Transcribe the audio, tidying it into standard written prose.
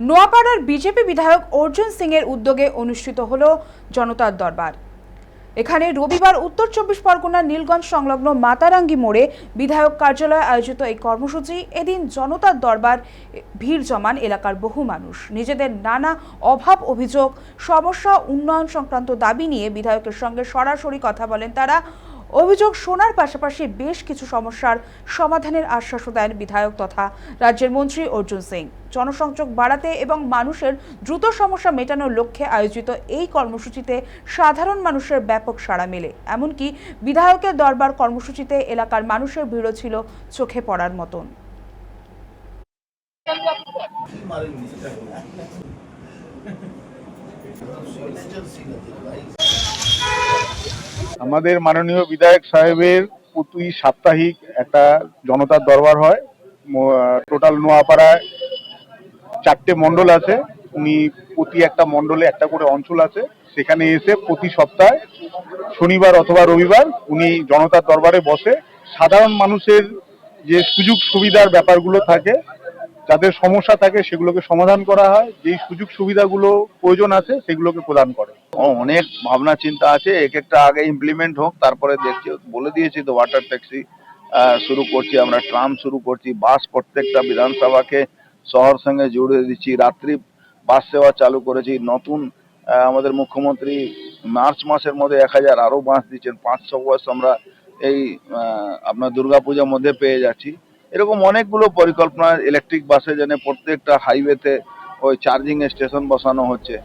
নোয়াপাড়ার BJP বিধায়ক অর্জুন সিং এর উদ্যোগে অনুষ্ঠিত হল জনতার দরবার। এখানে রবিবার উত্তর 24 পরগনার নীলগঞ্জ সংলগ্ন মাতারাঙ্গি মোড়ে বিধায়ক কার্যালয়ে আয়োজিত এই কর্মসূচি। এদিন জনতার দরবার ভিড় জমান এলাকার বহু মানুষ। নিজেদের নানা অভাব, অভিযোগ, সমস্যা, উন্নয়ন সংক্রান্ত দাবি নিয়ে বিধায়কের সঙ্গে সরাসরি কথা বলেন তারা। অভিযোগ শোনার পাশাপাশি বেশ কিছু সমস্যার সমাধানের আশ্বাসও দেন বিধায়ক তথা রাজ্যের মন্ত্রী অর্জুন সিং। জনসংযোগ বাড়াতে এবং মানুষের দ্রুত সমস্যা মেটানোর লক্ষ্যে আয়োজিত এই কর্মসূচিতে সাধারণ মানুষের ব্যাপক সাড়া মেলে। এমনকি বিধায়কের দরবার কর্মসূচিতে এলাকার মানুষের ভিড়ও ছিল চোখে পড়ার মতন। আমাদের মাননীয় বিধায়ক সাহেবের প্রতি সাপ্তাহিক একটা জনতার দরবার হয়। টোটাল নোয়াপাড়ায় 4টে মন্ডল আছে। উনি প্রতি একটা মন্ডলে একটা করে অঞ্চল আছে, সেখানে এসে প্রতি সপ্তাহে শনিবার অথবা রবিবার উনি জনতার দরবারে বসে সাধারণ মানুষের যে সুযোগ সুবিধার ব্যাপারগুলো থাকে, যাদের সমস্যা থাকে সেগুলোকে সমাধান করা হয়, যেই সুযোগ সুবিধাগুলো প্রয়োজন আছে সেগুলোকে প্রদান করে। অনেক ভাবনা চিন্তা আছে, এক একটা আগে ইমপ্লিমেন্ট হোক, তারপরে দেখছি। বলে দিয়েছি তো, ওয়াটার ট্যাক্সি শুরু করছি আমরা, ট্রাম শুরু করছি, বাস প্রত্যেকটা বিধানসভাকে শহর সঙ্গে জুড়ে দিচ্ছি, রাত্রি বাস সেবা চালু করেছি। নতুন আমাদের মুখ্যমন্ত্রী মার্চ মাসের মধ্যে 1000 আরো বাস দিচ্ছেন। 500 বাস আমরা এই আপনার দুর্গাপূজার মধ্যে পেয়ে যাচ্ছি। এরকম অনেকগুলো পরিকল্পনা, ইলেকট্রিক বাসে যেন প্রত্যেকটা হাইওয়েতে ওই চার্জিং স্টেশন বসানো হচ্ছে।